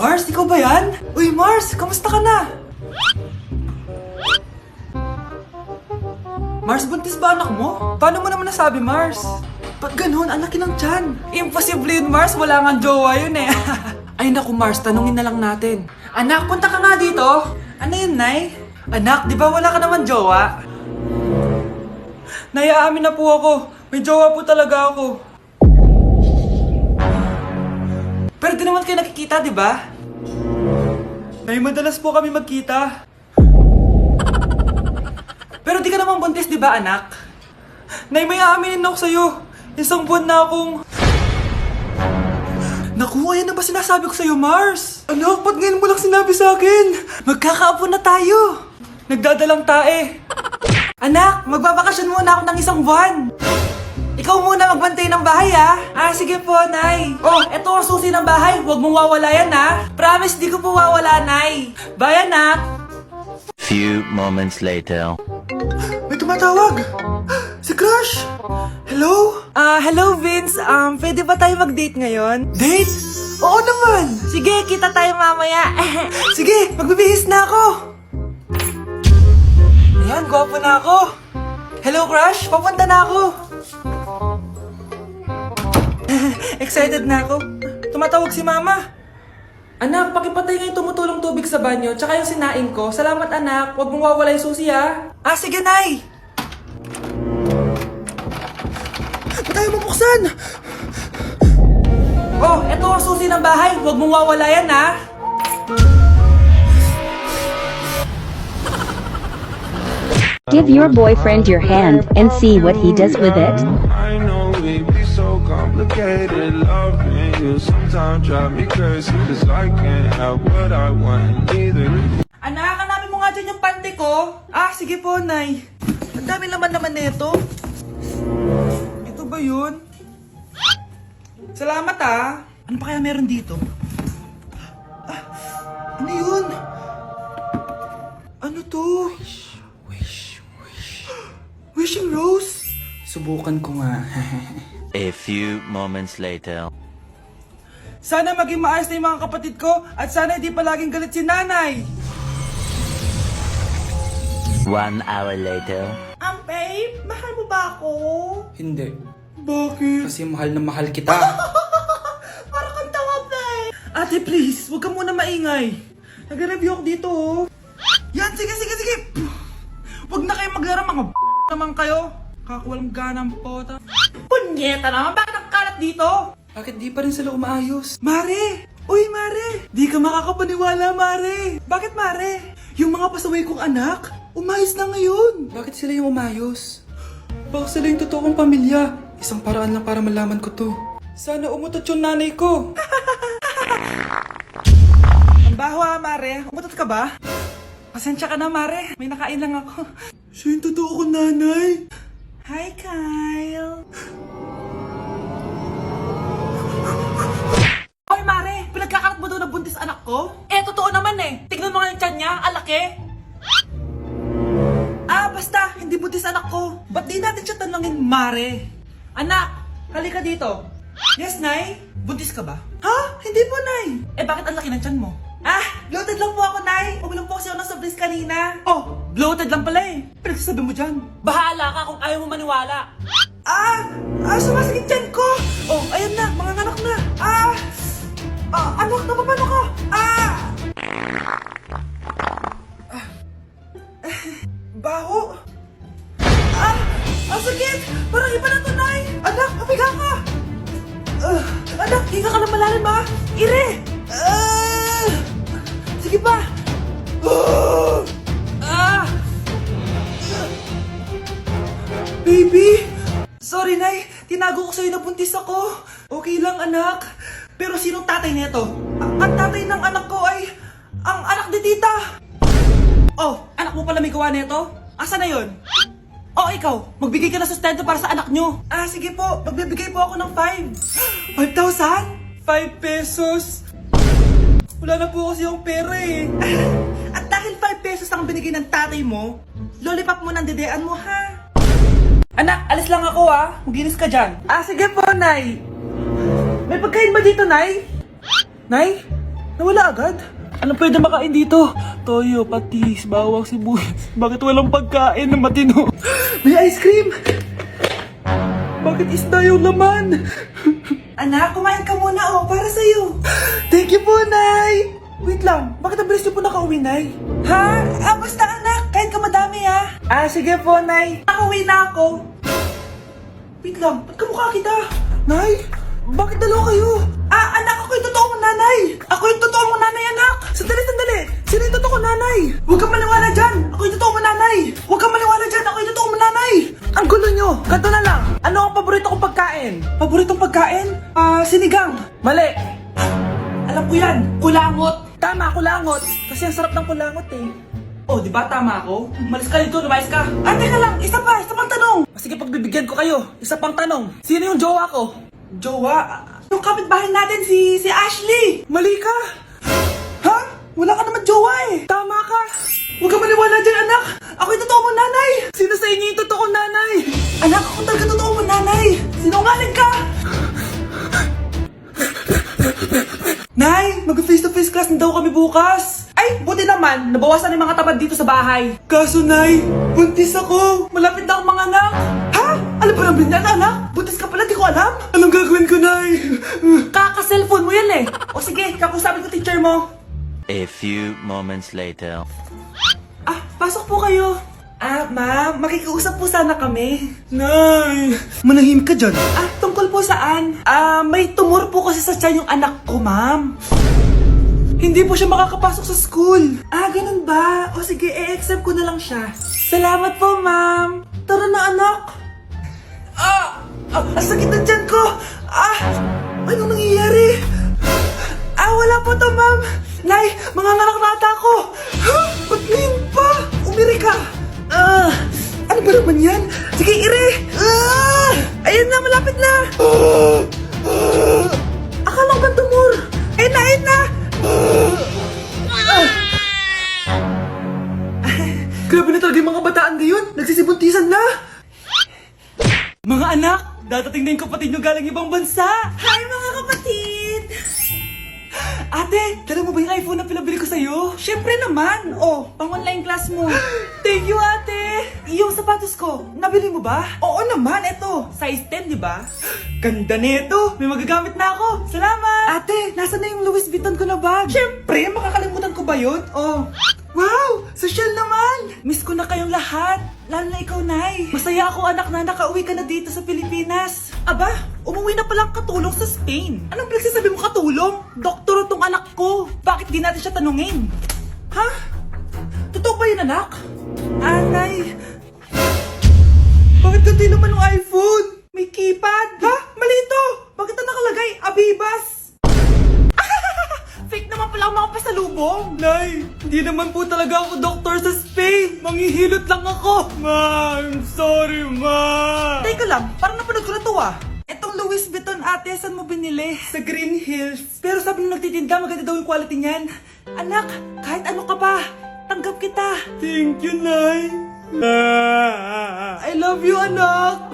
Mars, ikaw ba yan? Uy, Mars, kamusta ka na? Mars, buntis ba anak mo? Paano mo naman nasabi, Mars? Ba't ganun? Ang laki ng tiyan. Imposible yun, Mars. Wala nga jowa yun eh. Ay naku, Mars, tanungin na lang natin. Anak, punta ka nga dito. Ano yun, Nay? Anak, di ba wala ka naman jowa? Nay, aamin na po ako. May jowa po talaga ako. Pero di naman kayo nakikita, di ba? Nay, madalas po kami magkita. Pero di ka naman buntis, di ba, anak? Nay, may aaminin ako sa'yo. Isang buwan na akong... Naku, ayan na ba sinasabi ko sa'yo, Mars? Anak, ba't ngayon mo lang sinabi sa akin? Magkakaapo na tayo. Nagdadalang tae. Anak, magbabakasyon muna ako ng isang buwan. Ikaw muna magbantay ng bahay, ah. Sige po, Nay. Oh, eto ang susi ng bahay. Huwag mong wawala yan, ah. Promise, di ko po wawala, Nay. Bye, anak. Few moments later. May tumatawag! Si Crush! Hello? Hello Vince. Pwede ba tayo mag-date ngayon? Date? Oo naman! Sige, kita tayo mamaya. Sige, magbibihis na ako! Ayan, gwapo na ako. Hello Crush, papunta na ako. Excited na ako. Tumatawag si Mama. Anak, pakipatay nga yung tumutulong tubig sa banyo, tsaka yung sinaing ko. Salamat anak, huwag mong wawala yung susi ha. Sige Nay! Ba't tayo mabuksan? Oh, eto ang susi ng bahay, huwag mong wawala yan ha. Give your boyfriend your hand and see what he does with it. I know it be so complicated. Loving you sometimes drive me crazy, 'cause I can't have what I want, neither. Anak, hanapin mo nga dyan yung pante ko. Sige po, Nay. Ang dami naman nito. Ito ba yun? Salamat Ano pa kaya meron dito? Ano yun? Ano to? Wishing Rose? Subukan ko nga. A few moments later. Sana maging maayos na yung mga kapatid ko at sana hindi palaging galit si nanay. 1 hour later. Babe, mahal mo ba ako? Hindi. Bakit? Kasi mahal na mahal kita. Parang kang tawa, babe. Ate, please, huwag ka muna maingay. Nag-review ako dito, Yan, sige. Huwag na kayo maglaro, mga naman kayo. Kakawalang ganang pota. Punyeta naman, bakit nagkalat dito? Bakit di pa rin sila umaayos? Mare! Uy, Mare! Di ka makakapaniwala, Mare! Bakit, Mare? Yung mga pasaway kong anak, umayos na ngayon. Bakit sila yung umayos? Baka sila yung totoong pamilya. Isang paraan lang para malaman ko to. Sana umutot yung nanay ko. Ang baho Mare. Umutot ka ba? Pasensya ka na, Mare. May nakain lang ako. Siya yung totoo ko, nanay. Hi, Kyle. Hoy, Mare! Pinagkakarat mo daw na buntis anak ko? Totoo naman Tignan mo nga yung tiyan niya, ang laki. Basta, hindi buntis anak ko. Ba't di natin siya tanongin, Mare? Anak, halika dito. Yes, Nay? Buntis ka ba? Ha? Hindi po, Nay. Bakit ang laki ng tiyan mo? Bloated lang po ako, Nay. Uminom po kasi ako ng sobris kanina. Bloated lang pala Pinagsasabi mo dyan. Bahala ka kung ayaw mo maniwala. Sumasakit tiyan ko. Ayan na, mga anak na. Anak, napapano ka? Baho. Sakit. Parang iba na to, Nay. Anak, papiga ka. Anak, higa ka na malalim, Ire. Sige pa. Baby. Sorry, Nay. Tinago ko sa'yo na buntis ako. Okay lang, anak. Pero sinong tatay nito? Ang tatay ng anak ko ay ang anak ni tita. Anak mo pala may gawa nito? Asa na yun? Ikaw, magbigay ka na sustento para sa anak nyo. Sige po, magbibigay po ako ng 5. 5,000? 5 pesos? Wala na po kasi yung pera At dahil 5 pesos ang binigay ng tatay mo, lollipop mo ng dedean mo, ha? Anak, alis lang ako, Maginis ka dyan. Sige po, Nay. May pagkain ba dito, Nay? Nay? Nawala agad? Anong pwede makain dito? Toyo, patis, bawang, sibuyas. Bakit walang pagkain na matino? May ice cream! Bakit isda yung laman? Anak, kumain ka muna para sa'yo. Thank you po, Nay! Wait lang, bakit ang bilis niyo po nakauwi, Nay? Ha? Basta anak, kain ka madami sige po, Nay. Nakauwi na ako. Wait lang, ba't kamukha kita? Nay, bakit dalawa kayo? Anak, ako yung totoo mong nanay. Ako yung totoo mong nanay, anak. Sandali. Sino yung totoo kong nanay? Huwag kang maniwala dyan. Ako yung totoo mong nanay. Huwag kang maniwala dyan. Ako yung totoo mong nanay. Ang gulo nyo. Ganto na lang. Ano ang paborito kong pagkain? Paboritong pagkain? Sinigang. Mali. Alam ko yan. Kulangot. Tama, kulangot. Kasi ang sarap ng kulangot Oh, di ba tama ako? Malis ka dito, lumayas ka. Teka lang, isa pang tanong. Sige, pagbibigyan ko kayo. Isa pang tanong. Sino yung jowa ko? Jowa? Yung kapitbahay natin, si Ashley. Mali ka. Ha? Wala ka naman jowa Tama ka. Huwag ka maniwala dyan, anak. Ako yung totoo mong nanay. Sino sa inyo yung totoo kong nanay? Anak, ako talaga totoo mong nanay. Sinungaling ka. Nay, mag-face-to-face class na daw kami bukas. Ay, buti naman, nabawasan yung mga tamad dito sa bahay. Kaso, Nay, buntis ako. Malapit na akong mga anak. Ha? Alam ba namin yan, anak? Buntis ka pala, di ko alam. Anong gagawin ko, Nay? Kaka-cellphone mo yan O sige, kakusapin ko teacher mo. A few moments later. Pasok po kayo. Ma'am, makikiusap po sana kami. Nay, manahimik ka dyan. Tungkol po saan? May tumor po kasi sa tiyan yung anak ko, ma'am. Hindi po siya makakapasok sa school. Ganun ba? O sige, i-accept ko na lang siya. Salamat po, ma'am. Tara na, anak. Ang sakit ng tiyan ko. Anong nangyayari? Wala po to, ma'am. Nay, manganganak na ata ako. Ba't ngayon pa? Umiri ka. Ano ba naman yan? Sige, ire! Ayan na, malapit na! Akala ko ba tumor? Ayun na! Grabe na talaga yung mga bataan ngayon. Nagsisibuntisan na. Mga anak, dadating na yung kapatid nyo galing ibang bansa. Hi mga kapatid! Ate, dala mo ba yung iPhone na pinabili ko sa'yo? Siyempre naman. Pang-online class mo. Thank you, ate. Yung sapatos ko, nabili mo ba? Oo naman, eto. Size 10, di ba? Ganda nito. May magagamit na ako. Salamat. Ate, nasa na yung Louis Vuitton ko na bag? Siyempre, makakalimutan ko ba yun? Wow! Social naman! Miss ko na kayong lahat. Lalo na ikaw, Nay. Masaya ako, anak, na nakauwi ka na dito sa Pilipinas. Aba, umuwi na palang katulong sa Spain. Anong pinagsasabi mo katulong? Doktor tong anak ko. Bakit di natin siya tanungin? Ha? Totoo ba yun, anak? Nay. Bakit ganti naman yung iPhone? May keypad. Ha? Mali ito. Bakit na nakalagay? Abibas. Fake naman pala ang mga pasalubong. Nay, hindi naman po talaga ako doktor sa Spain. Manghihilot lang ako. Ma, I'm sorry, ma. Teka lang, parang napanood ko na to Etong Louis Vuitton, ate, saan mo binili? Sa Green Hills. Pero sabi nung nagtitinda, maganda daw yung quality niyan. Anak, kahit ano ka pa, tanggap kita. Thank you, Nay. I love you, anak.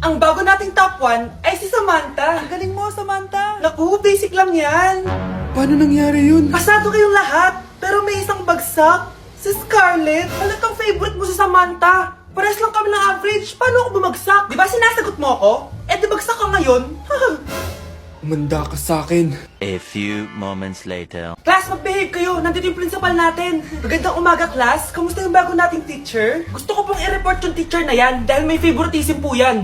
Ang bago nating top 1 ay si Samantha. Ang galing mo, Samantha. Naku, basic lang yan. Paano nangyari yun? Pasado kayong lahat, pero may isang bagsak. Si Scarlett. Halatang favorite mo si Samantha. Pares lang kami ng average. Paano ako bumagsak? Di ba sinasagot mo ako? Di bagsak ka ngayon. Umanda ka sa akin. A few moments later. Class, mag-behave kayo. Nandito yung principal natin. Magandang umaga, class. Kamusta yung bago nating teacher? Gusto ko pong i-report yung teacher na yan dahil may favoritism po yan.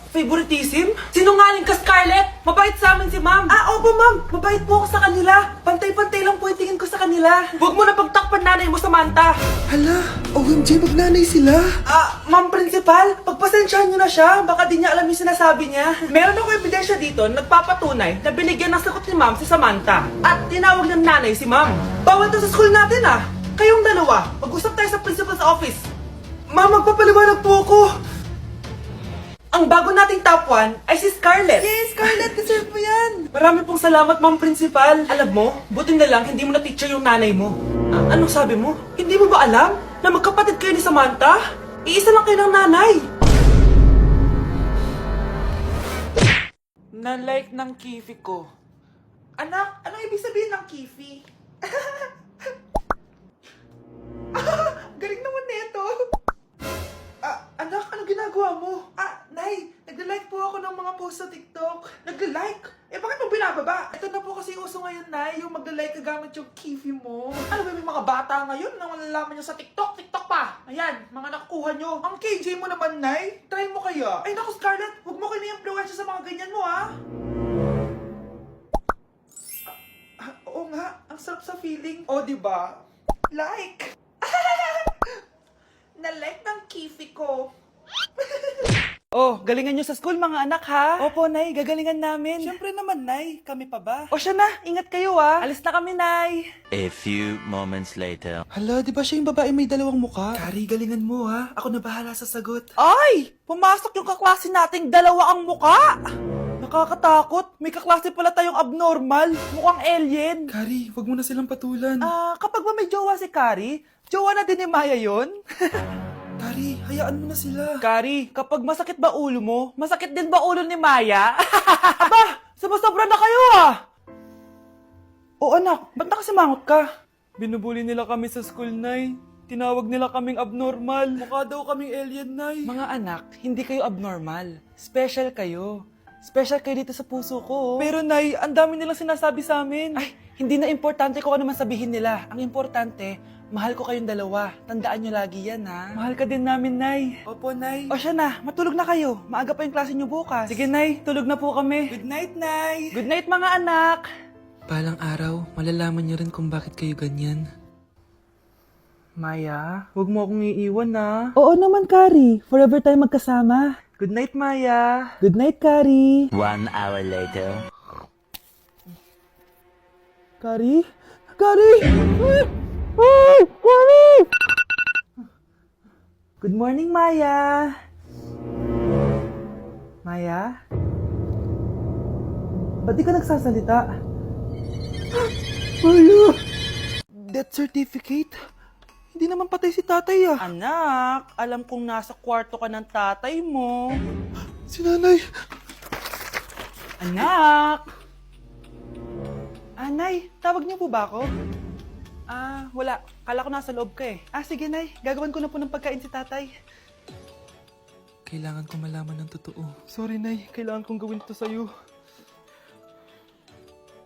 Favoritism? Sinungaling ka, Scarlett! Mabait sa amin si ma'am! Opo ma'am! Mabait po ako sa kanila! Pantay-pantay lang po yung tingin ko sa kanila! Huwag mo na pagtakpan nanay mo, Samantha! Hala! OMG, magnanay sila! Ma'am principal, pagpasensyahan nyo na siya! Baka di niya alam yung sinasabi niya! Meron ako ebidensya dito na nagpapatunay na binigyan ng sagot ni ma'am si Samantha at tinawag ng nanay si ma'am! Bawal to sa school natin Kayong dalawa, mag-usap tayo sa principal's office! Ma'am, magpapaliwanag po ako! Ang bago nating top 1 ay si Scarlett. Yes, Scarlett, deserve mo yan. Marami pong salamat, ma'am principal. Alam mo, buti na lang hindi mo na teacher yung nanay mo. Anong sabi mo? Hindi mo ba alam na magkapatid kayo ni Samantha? Iisa lang kayo ng nanay. Na-like ng kifi ko. Anak, anong ibig sabihin ng Kifi? Galing naman nito. Anak, ano ginagawa mo? Nay, nagla-like po ako ng mga post sa TikTok. Nagla-like? Bakit mo binababa? Ito na po kasi uso ngayon, Nay, yung magla-like ka gamit yung Kifi mo. Ano ba yung mga bata ngayon na malalaman nyo sa TikTok? TikTok pa! Ayan, mga nakukuha nyo. Ang KJ mo naman, Nay. Try mo kaya. Ay, naku, Scarlett, huwag mo kayo na-influensya sa mga ganyan mo, ha? Oo nga, ang sarap sa feeling. O, diba? Like! Na-like ng Kifi ko. Oh, galingan nyo sa school mga anak ha? Opo, Nay, gagalingan namin. Siyempre naman, Nay. Kami pa ba? O siya na, ingat kayo ha. Alis na kami, Nay. A few moments later. Hala, di ba siya yung babae may dalawang muka? Kari, galingan mo ha. Ako na bahala sa sagot. Ay! Pumasok yung kaklase nating dalawa ang muka! Nakakatakot. May kaklase pala tayong abnormal. Mukhang alien. Kari, wag mo na silang patulan. Kapag ba may jowa si Kari, jowa na din ni Maya yun? Kari, hayaan mo na sila. Kari, kapag masakit ba ulo mo, masakit din ba ulo ni Maya? Aba, sobra na kayo ah! O anak, ba't nakasimangot ka? Binubuli nila kami sa school, Nay. Tinawag nila kaming abnormal. Mukha daw kaming alien, Nay. Mga anak, hindi kayo abnormal. Special kayo. Special kayo dito sa puso ko. Pero Nay, ang dami nilang sinasabi sa amin. Ay, hindi na importante kung ano man sabihin nila. Ang importante, mahal ko kayong dalawa. Tandaan nyo lagi yan, ha? Mahal ka din namin, Nay. Opo, Nay. O siya na, matulog na kayo. Maaga pa yung klase nyo bukas. Sige, Nay. Tulog na po kami. Good night, Nay. Good night, mga anak. Balang araw, malalaman nyo rin kung bakit kayo ganyan. Maya, huwag mo akong iiwan, na. Oo naman, Kari. Forever tayo magkasama. Good night, Maya. Good night, Kari. 1 hour later. Kari? Kari! Ay, Kari! Good morning, Maya. Maya? Ba't di ka nagsasalita? Maya! Death certificate? Hindi naman patay si tatay ah. Anak, alam kong nasa kwarto ka ng tatay mo. Si nanay! Anak! Nay, tawag niyo po ba ako? Wala. Kala ko nasa loob ka eh. Sige, Nay. Gagawan ko na po ng pagkain si tatay. Kailangan ko malaman ng totoo. Sorry, Nay. Kailangan kong gawin ito sa'yo.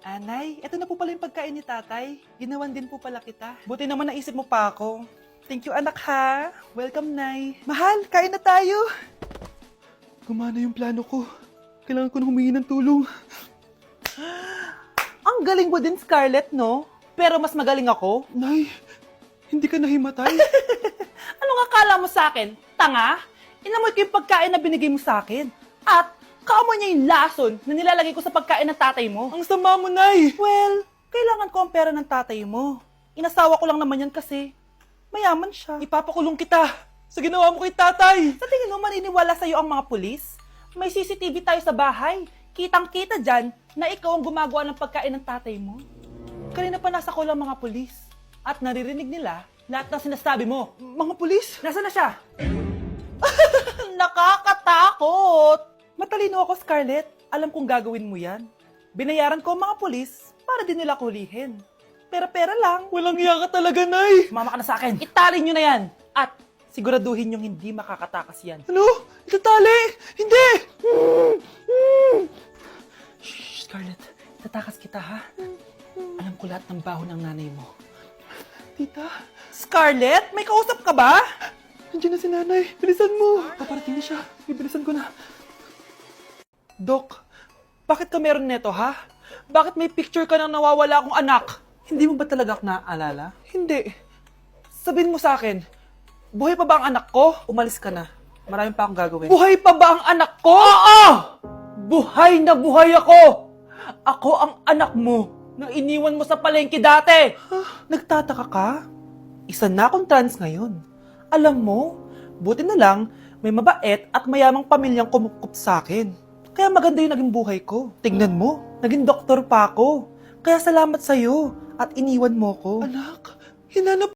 Nay, eto na po pala yung pagkain ni tatay. Ginawan din po pala kita. Buti naman naisip mo pa ako. Thank you, anak, ha. Welcome, Nay. Mahal, kain na tayo. Gumana yung plano ko. Kailangan ko na humingi ng tulong. Ang galing mo din, Scarlett, no? Pero mas magaling ako. Nay, hindi ka nahimatay. Anong akala mo sa akin? Tanga? Inamoy ko yung pagkain na binigay mo sa akin. At kaamoy niya yung lason na nilalagay ko sa pagkain ng tatay mo. Ang sama mo, Nay. Well, kailangan ko ang pera ng tatay mo. Inasawa ko lang naman yan kasi mayaman siya. Ipapakulong kita sa ginawa mo kay tatay. Sa tingin mo, maniniwala sa'yo ang mga pulis? May CCTV tayo sa bahay. Kitang-kita dyan na ikaw ang gumagawa ng pagkain ng tatay mo. Kanina pa nasa kulang mga pulis. At naririnig nila lahat ng sinasabi mo. Mga pulis? Nasaan na siya? Nakakatakot! Matalino ako, Scarlett. Alam kong gagawin mo yan. Binayaran ko ang mga pulis para din nila kulihin. Pera-pera lang. Walang iya ka talaga, Nay. Sumama ka na sa akin. Itali nyo na yan. At siguraduhin nyong hindi makakatakas yan. Ano? Itatali? Hindi! Shh, Scarlett. Itatakas kita, ha? Alam ko lahat ng baho ng nanay mo. Tita? Scarlett? May kausap ka ba? Nandiyan na si nanay. Bilisan mo. Paparating na siya. Bilisan ko na. Dok, bakit ka meron neto, ha? Bakit may picture ka ng nawawala akong anak? Hindi mo ba talaga ako naaalala? Hindi. Sabihin mo sa akin, buhay pa ba ang anak ko? Umalis ka na. Maraming pa akong gagawin. Buhay pa ba ang anak ko? Oo! Buhay na buhay ako! Ako ang anak mo na iniwan mo sa palengke dati! Nagtataka ka? Isa na akong trans ngayon. Alam mo, buti na lang may mabait at mayamang pamilyang kumukup sa akin. Kaya maganda yung naging buhay ko. Tingnan mo, naging doktor pa ako. Kaya salamat sa'yo at iniwan mo ko. Anak, hinanap